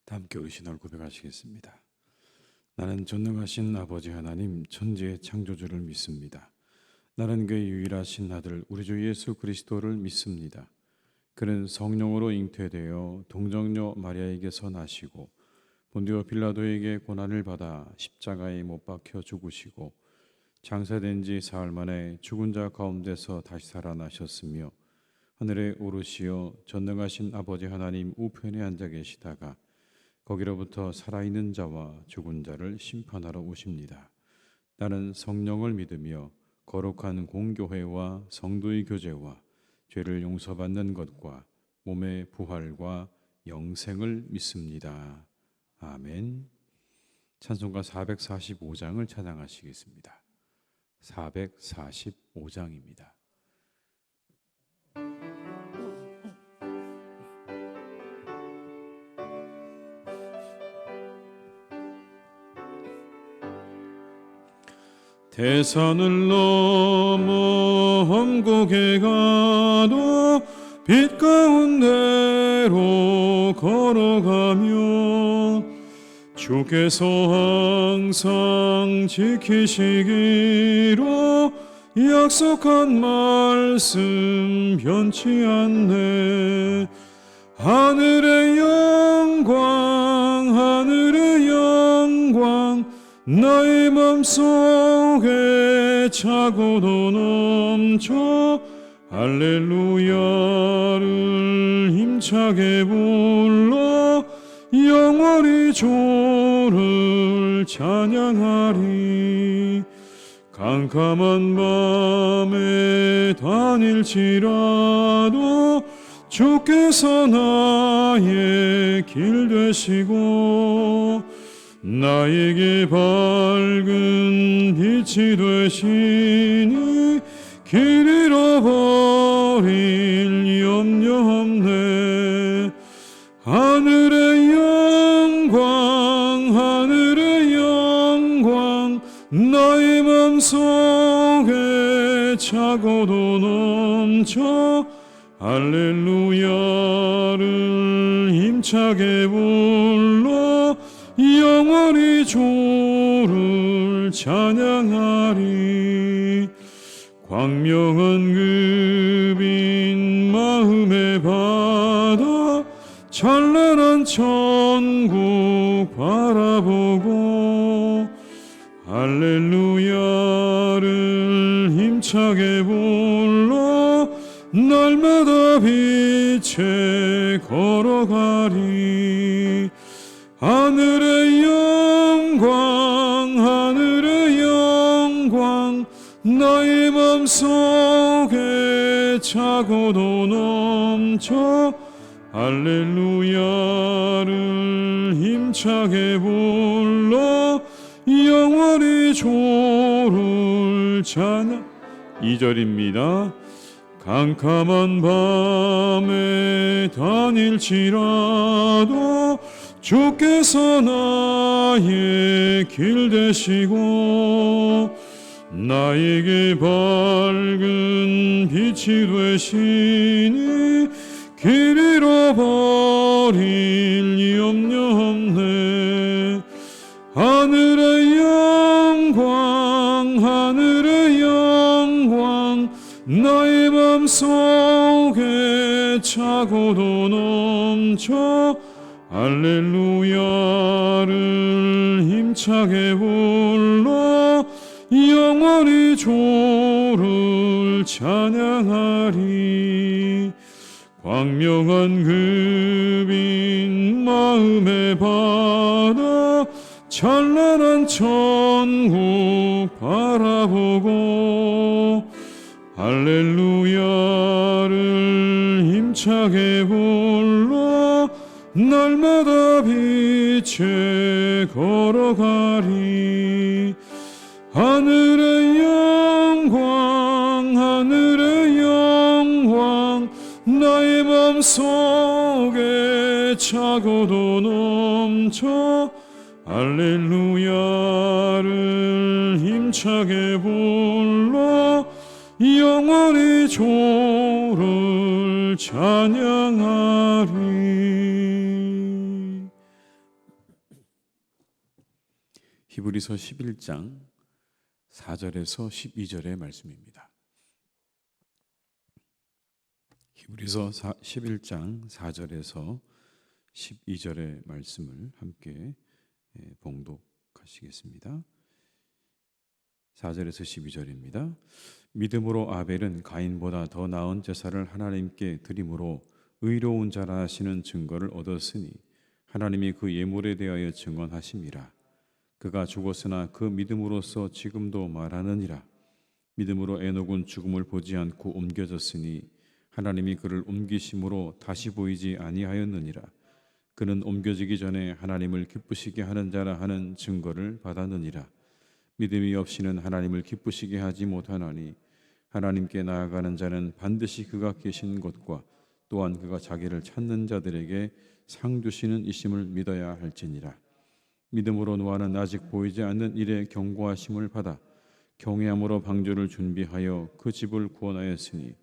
다 함께 우리 신앙을 고백하시겠습니다. 나는 전능하신 아버지 하나님 천지의 창조주를 믿습니다. 나는 그의 유일하신 아들 우리 주 예수 그리스도를 믿습니다. 그는 성령으로 잉태되어 동정녀 마리아에게서 나시고 본디오 빌라도에게 고난을 받아 십자가에 못 박혀 죽으시고 장사된 지 사흘 만에 죽은 자 가운데서 다시 살아나셨으며 하늘에 오르시어 전능하신 아버지 하나님 우편에 앉아 계시다가 거기로부터 살아있는 자와 죽은 자를 심판하러 오십니다. 나는 성령을 믿으며 거룩한 공교회와 성도의 교제와 죄를 용서받는 것과 몸의 부활과 영생을 믿습니다. 아멘. 찬송가 445장을 찬양하시겠습니다. 445장입니다. 대산을 넘어 험곡에 가도 빛 가운데로 걸어가며 주께서 항상 지키시기로 약속한 말씀 변치 않네. 하늘의 영광 하늘의 영광 나의 맘속에 차고도 넘쳐 할렐루야를 힘차게 불러 영원히 주를 찬양하리. 캄캄한 밤에 다닐지라도 주께서 나의 길 되시고 나에게 밝은 빛이 되시니 길 잃어버릴 염려 없네. 하늘의 영광 하늘의 영광 나의 맘속에 차고도 넘쳐 할렐루야를 힘차게 불러 영원히 주를 찬양하리. 광명한 그 빛 마음에 받아 찬란한 천국 바라보고 할렐루야를 힘차게 불러 날마다 빛에 걸어가리. 하늘의 영광 하늘의 영광 나의 맘속에 차고도 넘쳐 할렐루야를 힘차게 불러 영원히 주를 찬양. 2절입니다. 캄캄한 밤에 다닐지라도 주께서 나의 길 되시고 나에게 밝은 빛이 되시니 길 잃어버릴 염려 없네. 하늘의 영광 하늘의 영광 나의 맘속에 차고도 넘쳐 할렐루야를 힘차게 불러 영원히 주를 찬양하리. 광명한 그 빛 마음에 받아 찬란한 천국 바라보고 할렐루야를 힘차게 불러 날마다 빛에 걸어가리. 하늘의 영광 하늘의 영광 나의 맘속에 차고도 넘쳐 할렐루야를 힘차게 불러 영원히 주를 찬양하리. 히브리서 11장 4절에서 12절의 말씀입니다. 히브리서 11장 4절에서 12절의 말씀을 함께 봉독하시겠습니다. 4절에서 12절입니다. 믿음으로 아벨은 가인보다 더 나은 제사를 하나님께 드림으로 의로운 자라 하시는 증거를 얻었으니 하나님이 그 예물에 대하여 증언하심이라. 그가 죽었으나 그 믿음으로써 지금도 말하느니라. 믿음으로 에녹은 죽음을 보지 않고 옮겨졌으니 하나님이 그를 옮기심으로 다시 보이지 아니하였느니라. 그는 옮겨지기 전에 하나님을 기쁘시게 하는 자라 하는 증거를 받았느니라. 믿음이 없이는 하나님을 기쁘시게 하지 못하나니 하나님께 나아가는 자는 반드시 그가 계신 곳과 또한 그가 자기를 찾는 자들에게 상 주시는 이심을 믿어야 할지니라. 믿음으로 노아는 아직 보이지 않는 일에 경고하심을 받아 경외함으로 방주를 준비하여 그 집을 구원하였으니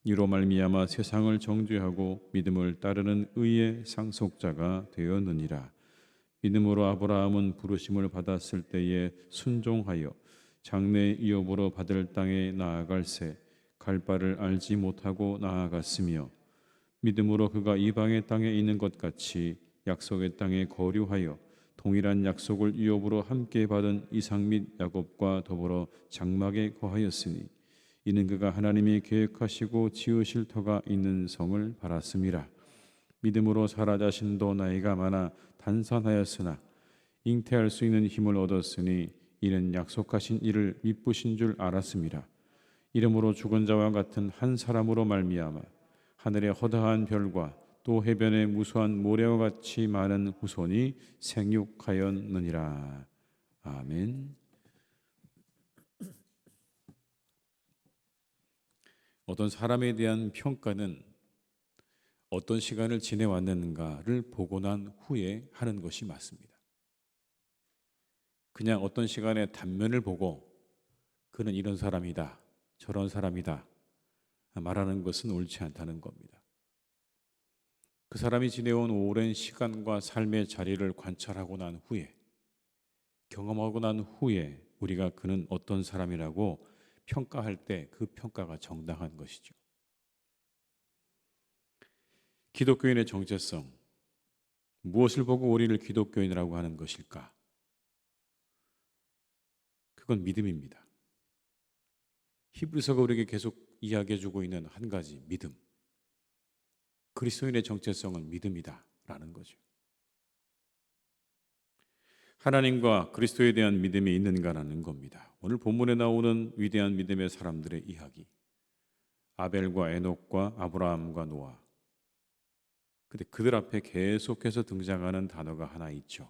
이로 말미암아 세상을 정죄하고 믿음을 따르는 의의 상속자가 되었느니라. 믿음으로 아브라함은 부르심을 받았을 때에 순종하여 장래 이업으로 받을 땅에 나아갈새 갈 바를 알지 못하고 나아갔으며 믿음으로 그가 이방의 땅에 있는 것 같이 약속의 땅에 거류하여 동일한 약속을 이업으로 함께 받은 이삭 및 야곱과 더불어 장막에 거하였으니 이는 그가 하나님이 계획하시고 지으실 터가 있는 성을 바랐음이라. 믿음으로 사라 자신도 나이가 많아 단산하였으나 잉태할 수 있는 힘을 얻었으니 이는 약속하신 이를 미쁘신 줄 알았음이라. 이러므로 죽은 자와 같은 한 사람으로 말미암아 하늘의 허다한 별과 또 해변의 무수한 모래와 같이 많은 후손이 생육하였느니라. 아멘. 어떤 사람에 대한 평가는 어떤 시간을 지내왔는가를 보고 난 후에 하는 것이 맞습니다. 그냥 어떤 시간의 단면을 보고 그는 이런 사람이다, 저런 사람이다 말하는 것은 옳지 않다는 겁니다. 그 사람이 지내온 오랜 시간과 삶의 자리를 관찰하고 난 후에, 경험하고 난 후에 우리가 그는 어떤 사람이라고 평가할 때 그 평가가 정당한 것이죠. 기독교인의 정체성, 무엇을 보고 우리를 기독교인이라고 하는 것일까? 그건 믿음입니다. 히브리서가 우리에게 계속 이야기해주고 있는 한 가지 믿음. 그리스도인의 정체성은 믿음이다라는 거죠. 하나님과 그리스도에 대한 믿음이 있는가라는 겁니다. 오늘 본문에 나오는 위대한 믿음의 사람들의 이야기, 아벨과 에녹과 아브라함과 노아. 근데 그들 앞에 계속해서 등장하는 단어가 하나 있죠.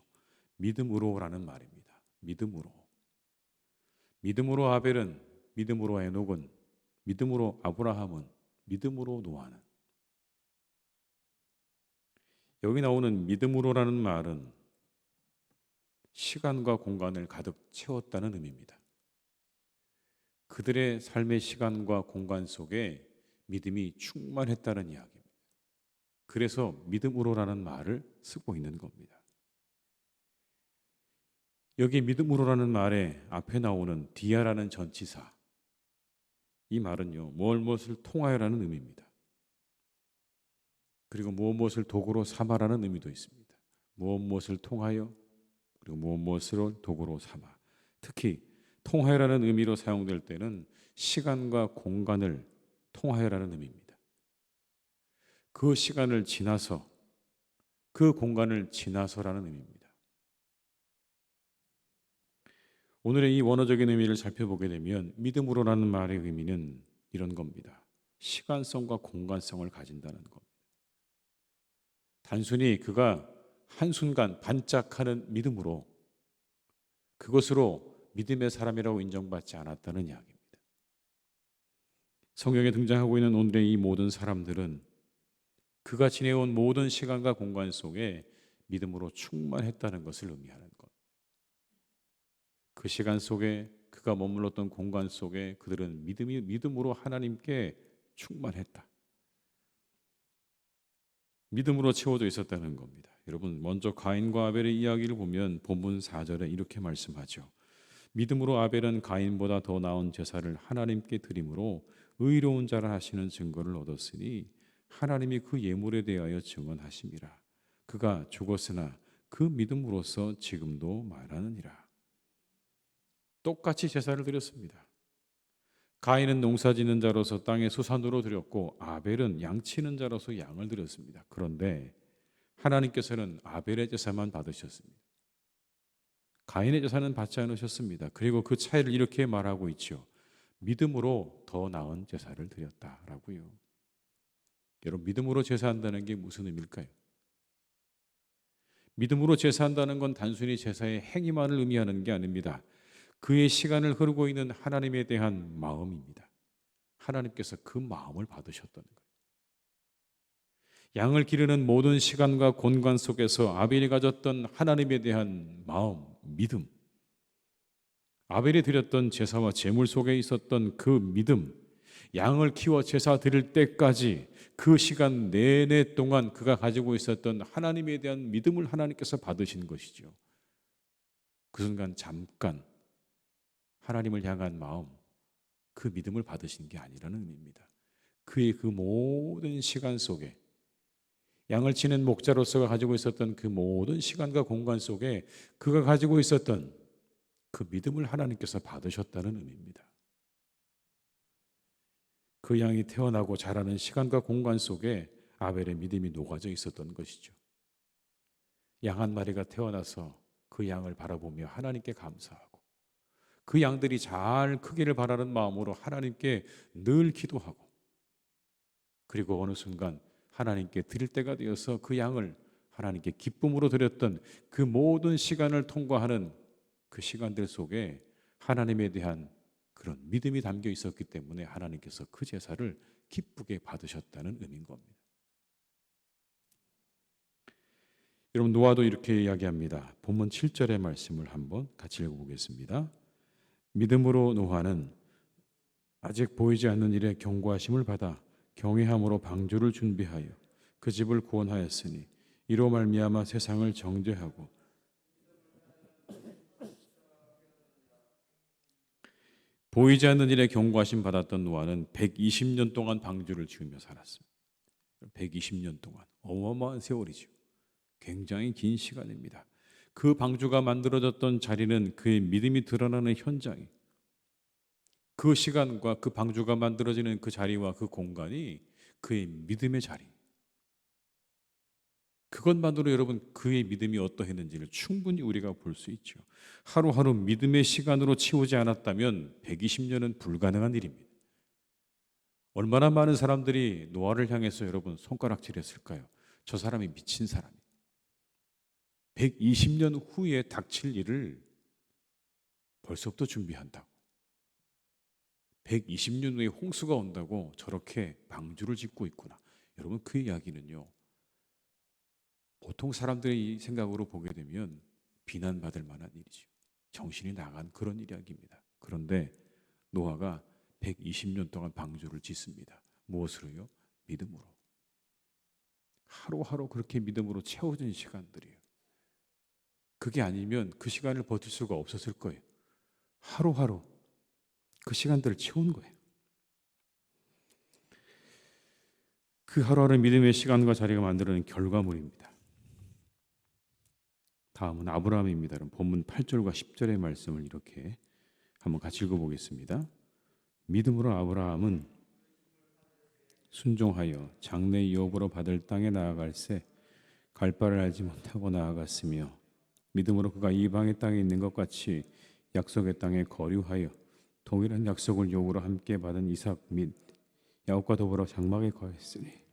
믿음으로라는 말입니다. 믿음으로. 믿음으로 아벨은, 믿음으로 에녹은, 믿음으로 아브라함은, 믿음으로 노아는. 여기 나오는 믿음으로라는 말은 시간과 공간을 가득 채웠다는 의미입니다. 그들의 삶의 시간과 공간 속에 믿음이 충만했다는 이야기입니다. 그래서 믿음으로라는 말을 쓰고 있는 겁니다. 여기 믿음으로라는 말에 앞에 나오는 디아라는 전치사, 이 말은요, 무엇을 통하여라는 의미입니다. 그리고 무엇을 도구로 삼아라는 의미도 있습니다. 무엇을 통하여, 그리고 무엇을 도구로 삼아. 특히 통하여라는 의미로 사용될 때는 시간과 공간을 통하여라는 의미입니다. 그 시간을 지나서, 그 공간을 지나서라는 의미입니다. 오늘의 이 원어적인 의미를 살펴보게 되면 믿음으로라는 말의 의미는 이런 겁니다. 시간성과 공간성을 가진다는 겁니다. 단순히 그가 한순간 반짝하는 믿음으로, 그것으로 믿음의 사람이라고 인정받지 않았다는 이야기입니다. 성경에 등장하고 있는 오늘의 이 모든 사람들은 그가 지내온 모든 시간과 공간 속에 믿음으로 충만했다는 것을 의미하는 것. 그 시간 속에, 그가 머물렀던 공간 속에 그들은 믿음으로 하나님께 충만했다. 믿음으로 채워져 있었다는 겁니다. 여러분, 먼저 가인과 아벨의 이야기를 보면 본문 4절에 이렇게 말씀하죠. 믿음으로 아벨은 가인보다 더 나은 제사를 하나님께 드림으로 의로운 자라 하시는 증거를 얻었으니 하나님이 그 예물에 대하여 증언하심이라. 그가 죽었으나 그 믿음으로써 지금도 말하느니라. 똑같이 제사를 드렸습니다. 가인은 농사짓는 자로서 땅의 수산으로 드렸고 아벨은 양치는 자로서 양을 드렸습니다. 그런데 하나님께서는 아벨의 제사만 받으셨습니다. 가인의 제사는 받지 않으셨습니다. 그리고 그 차이를 이렇게 말하고 있죠. 믿음으로 더 나은 제사를 드렸다라고요. 여러분, 믿음으로 제사한다는 게 무슨 의미일까요? 믿음으로 제사한다는 건 단순히 제사의 행위만을 의미하는 게 아닙니다. 그의 시간을 흐르고 있는 하나님에 대한 마음입니다. 하나님께서 그 마음을 받으셨다는 거예요. 양을 기르는 모든 시간과 공간 속에서 아벨이 가졌던 하나님에 대한 마음, 믿음, 아벨이 드렸던 제사와 제물 속에 있었던 그 믿음, 양을 키워 제사 드릴 때까지 그 시간 내내 동안 그가 가지고 있었던 하나님에 대한 믿음을 하나님께서 받으신 것이죠. 그 순간 잠깐 하나님을 향한 마음, 그 믿음을 받으신 게 아니라는 의미입니다. 그의 그 모든 시간 속에 양을 치는 목자로서가 가지고 있었던 그 모든 시간과 공간 속에 그가 가지고 있었던 그 믿음을 하나님께서 받으셨다는 의미입니다. 그 양이 태어나고 자라는 시간과 공간 속에 아벨의 믿음이 녹아져 있었던 것이죠. 양 한 마리가 태어나서 그 양을 바라보며 하나님께 감사하고 그 양들이 잘 크기를 바라는 마음으로 하나님께 늘 기도하고 그리고 어느 순간 하나님께 드릴 때가 되어서 그 양을 하나님께 기쁨으로 드렸던 그 모든 시간을 통과하는 그 시간들 속에 하나님에 대한 그런 믿음이 담겨 있었기 때문에 하나님께서 그 제사를 기쁘게 받으셨다는 의미인 겁니다. 여러분, 노아도 이렇게 이야기합니다. 본문 7절의 말씀을 한번 같이 읽어보겠습니다. 믿음으로 노아는 아직 보이지 않는 일에 경고하심을 받아 경외함으로 방주를 준비하여 그 집을 구원하였으니 이로 말미암아 세상을 정죄하고 보이지 않는 일에 경고하심 받았던 노아는 120년 동안 방주를 지으며 살았습니다. 120년 동안 어마어마한 세월이죠. 굉장히 긴 시간입니다. 그 방주가 만들어졌던 자리는 그의 믿음이 드러나는 현장이 그 시간과 그 방주가 만들어지는 그 자리와 그 공간이 그의 믿음의 자리. 그것만으로 여러분 그의 믿음이 어떠했는지를 충분히 우리가 볼 수 있죠. 하루하루 믿음의 시간으로 채우지 않았다면 120년은 불가능한 일입니다. 얼마나 많은 사람들이 노아를 향해서 여러분 손가락질했을까요? 저 사람이 미친 사람이 120년 후에 닥칠 일을 벌써부터 준비한다고 120년 후에 홍수가 온다고 저렇게 방주를 짓고 있구나. 여러분 그 이야기는요 보통 사람들의 생각으로 보게 되면 비난받을 만한 일이죠. 정신이 나간 그런 이야기입니다. 그런데 노아가 120년 동안 방주를 짓습니다. 무엇으로요? 믿음으로. 하루하루 그렇게 믿음으로 채워진 시간들이에요. 그게 아니면 그 시간을 버틸 수가 없었을 거예요. 하루하루 그 시간들을 채운 거예요. 그 하루하루 믿음의 시간과 자리가 만들어낸 결과물입니다. 다음은 아브라함입니다. 본문 8절과 10절의 말씀을 이렇게 한번 같이 읽어보겠습니다. 믿음으로 아브라함은 순종하여 장래 유업으로 받을 땅에 나아갈새 갈 바를 알지 못하고 나아갔으며 믿음으로 그가 이방의 땅에 있는 것 같이 약속의 땅에 거류하여 동일한 약속을 요구로 함께 받은 이삭 및 야곱과 더불어 장막에 거했으니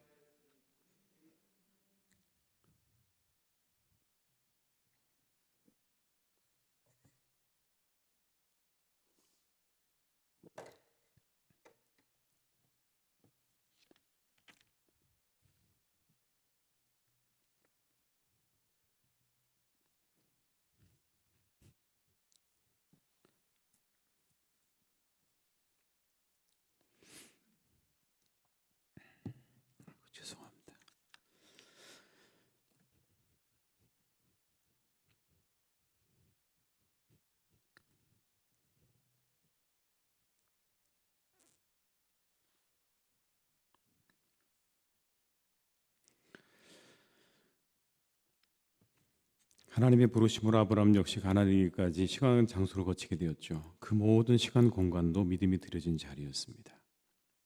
하나님의 부르심으로 아브라함 역시 가나안까지 시간 장소를 거치게 되었죠. 그 모든 시간 공간도 믿음이 들여진 자리였습니다.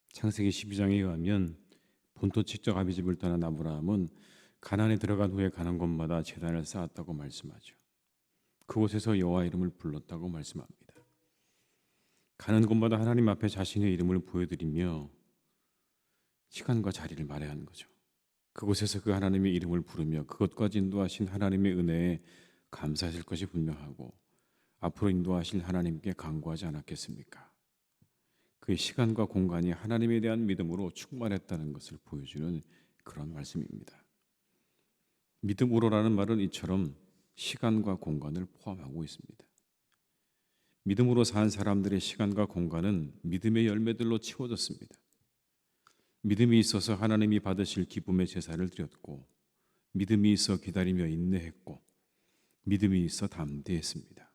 창세기 12장에 의하면 본토 직접 아비집을 떠난 아브라함은 가나안에 들어간 후에 가는 곳마다 제단을 쌓았다고 말씀하죠. 그곳에서 여호와 이름을 불렀다고 말씀합니다. 가는 곳마다 하나님 앞에 자신의 이름을 보여드리며 시간과 자리를 마련한 거죠. 그곳에서 그 하나님의 이름을 부르며 그것까지 인도하신 하나님의 은혜에 감사하실 것이 분명하고 앞으로 인도하실 하나님께 간구하지 않았겠습니까? 그의 시간과 공간이 하나님에 대한 믿음으로 충만했다는 것을 보여주는 그런 말씀입니다. 믿음으로라는 말은 이처럼 시간과 공간을 포함하고 있습니다. 믿음으로 산 사람들의 시간과 공간은 믿음의 열매들로 채워졌습니다. 믿음이 있어서 하나님이 받으실 기쁨의 제사를 드렸고, 믿음이 있어 기다리며 인내했고, 믿음이 있어 담대했습니다.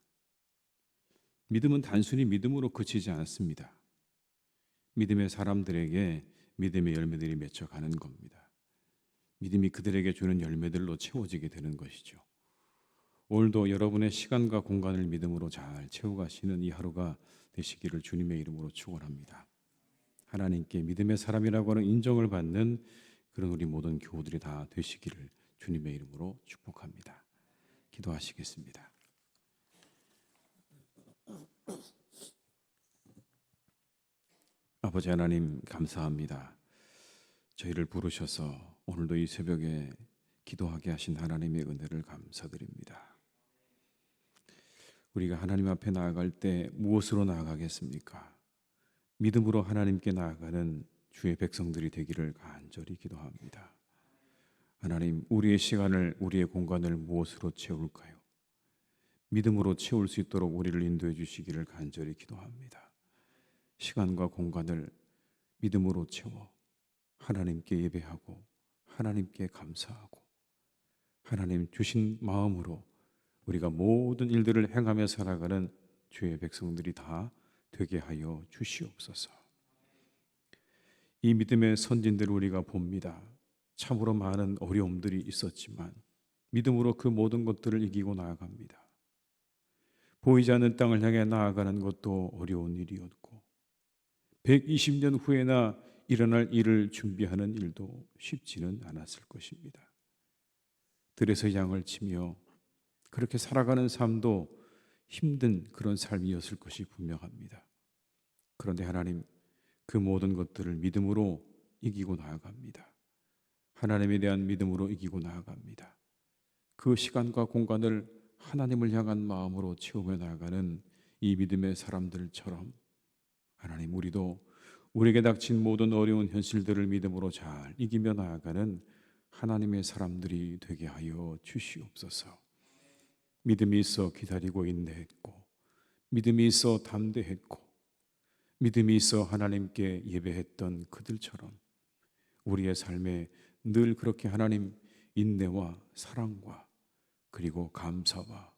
믿음은 단순히 믿음으로 그치지 않습니다. 믿음의 사람들에게 믿음의 열매들이 맺혀가는 겁니다. 믿음이 그들에게 주는 열매들로 채워지게 되는 것이죠. 오늘도 여러분의 시간과 공간을 믿음으로 잘 채워가시는 이 하루가 되시기를 주님의 이름으로 축원합니다. 하나님께 믿음의 사람이라고 하는 인정을 받는 그런 우리 모든 교우들이 다 되시기를 주님의 이름으로 축복합니다. 기도하시겠습니다. 아버지 하나님 감사합니다. 저희를 부르셔서 오늘도 이 새벽에 기도하게 하신 하나님의 은혜를 감사드립니다. 우리가 하나님 앞에 나아갈 때 무엇으로 나아가겠습니까? 믿음으로 하나님께 나아가는 주의 백성들이 되기를 간절히 기도합니다. 하나님, 우리의 시간을, 우리의 공간을 무엇으로 채울까요? 믿음으로 채울 수 있도록 우리를 인도해 주시기를 간절히 기도합니다. 시간과 공간을 믿음으로 채워 하나님께 예배하고 하나님께 감사하고 하나님 주신 마음으로 우리가 모든 일들을 행하며 살아가는 주의 백성들이 다 되게 하여 주시옵소서. 이 믿음의 선진들을 우리가 봅니다. 참으로 많은 어려움들이 있었지만 믿음으로 그 모든 것들을 이기고 나아갑니다. 보이지 않는 땅을 향해 나아가는 것도 어려운 일이었고 120년 후에나 일어날 일을 준비하는 일도 쉽지는 않았을 것입니다. 들에서 양을 치며 그렇게 살아가는 삶도 힘든 그런 삶이었을 것이 분명합니다. 그런데 하나님, 그 모든 것들을 믿음으로 이기고 나아갑니다. 하나님에 대한 믿음으로 이기고 나아갑니다. 그 시간과 공간을 하나님을 향한 마음으로 채우며 나아가는 이 믿음의 사람들처럼 하나님, 우리도 우리에게 닥친 모든 어려운 현실들을 믿음으로 잘 이기며 나아가는 하나님의 사람들이 되게 하여 주시옵소서. 믿음이 있어 기다리고 인내했고, 믿음이 있어 담대했고, 믿음이 있어 하나님께 예배했던 그들처럼 우리의 삶에 늘 그렇게 하나님 인내와 사랑과 그리고 감사와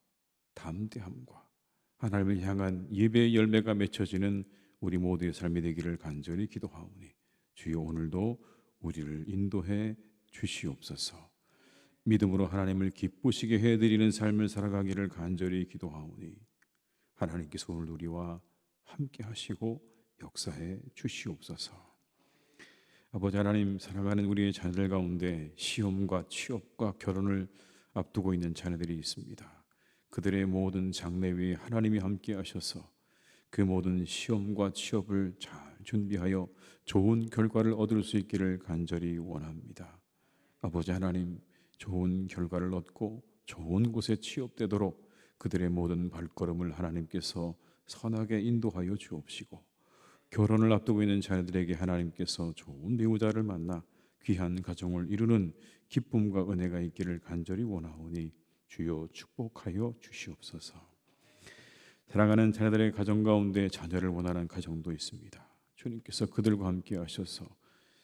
담대함과 하나님을 향한 예배의 열매가 맺혀지는 우리 모두의 삶이 되기를 간절히 기도하오니 주여 오늘도 우리를 인도해 주시옵소서. 믿음으로 하나님을 기쁘시게 해드리는 삶을 살아가기를 간절히 기도하오니 하나님께서 오늘 우리와 함께 하시고 역사해 주시옵소서. 아버지 하나님, 살아가는 우리의 자녀들 가운데 시험과 취업과 결혼을 앞두고 있는 자녀들이 있습니다. 그들의 모든 장래 위에 하나님이 함께 하셔서 그 모든 시험과 취업을 잘 준비하여 좋은 결과를 얻을 수 있기를 간절히 원합니다. 아버지 하나님, 좋은 결과를 얻고 좋은 곳에 취업되도록 그들의 모든 발걸음을 하나님께서 선하게 인도하여 주옵시고, 결혼을 앞두고 있는 자녀들에게 하나님께서 좋은 배우자를 만나 귀한 가정을 이루는 기쁨과 은혜가 있기를 간절히 원하오니 주여 축복하여 주시옵소서. 사랑하는 자녀들의 가정 가운데 자녀를 원하는 가정도 있습니다. 주님께서 그들과 함께 하셔서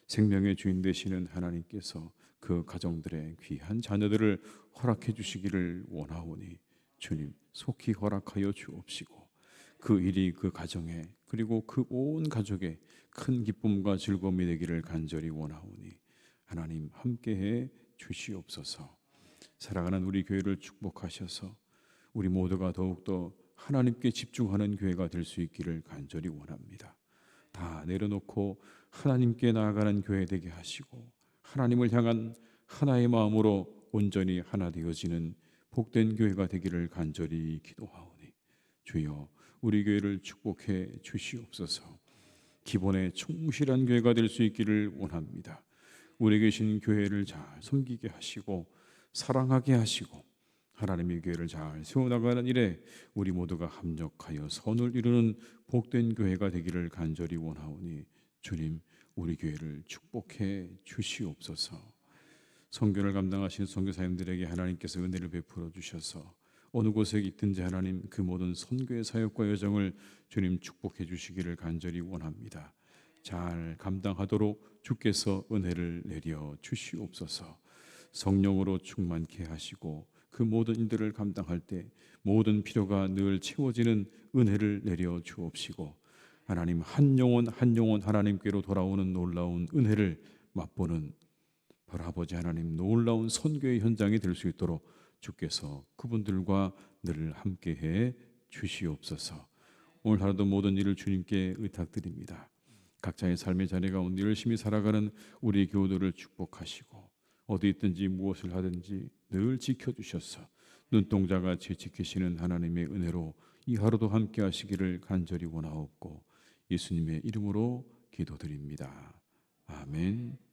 생명의 주인 되시는 하나님께서 그 가정들의 귀한 자녀들을 허락해 주시기를 원하오니 주님 속히 허락하여 주옵시고, 그 일이 그 가정에 그리고 그 온 가족에 큰 기쁨과 즐거움이 되기를 간절히 원하오니 하나님 함께해 주시옵소서. 살아가는 우리 교회를 축복하셔서 우리 모두가 더욱더 하나님께 집중하는 교회가 될 수 있기를 간절히 원합니다. 다 내려놓고 하나님께 나아가는 교회 되게 하시고 하나님을 향한 하나의 마음으로 온전히 하나 되어지는 복된 교회가 되기를 간절히 기도하오니 주여 우리 교회를 축복해 주시옵소서. 기본에 충실한 교회가 될 수 있기를 원합니다. 우리 계신 교회를 잘 섬기게 하시고 사랑하게 하시고 하나님의 교회를 잘 세워나가는 일에 우리 모두가 합력하여 선을 이루는 복된 교회가 되기를 간절히 원하오니 주님 우리 교회를 축복해 주시옵소서. 선교를 감당하신 선교사님들에게 하나님께서 은혜를 베풀어 주셔서 어느 곳에 있든지 하나님 그 모든 선교의 사역과 여정을 주님 축복해 주시기를 간절히 원합니다. 잘 감당하도록 주께서 은혜를 내려 주시옵소서. 성령으로 충만케 하시고 그 모든 일들을 감당할 때 모든 필요가 늘 채워지는 은혜를 내려 주옵시고 하나님 한 영혼 한 영혼 하나님께로 돌아오는 놀라운 은혜를 맛보는 바로 아버지 하나님 놀라운 선교의 현장이 될 수 있도록 주께서 그분들과 늘 함께해 주시옵소서. 오늘 하루도 모든 일을 주님께 의탁드립니다. 각자의 삶의 자리 가운데 열심히 살아가는 우리 교우들을 축복하시고 어디 있든지 무엇을 하든지 늘 지켜주셔서 눈동자같이 지키시는 하나님의 은혜로 이 하루도 함께 하시기를 간절히 원하옵고 예수님의 이름으로 기도드립니다. 아멘.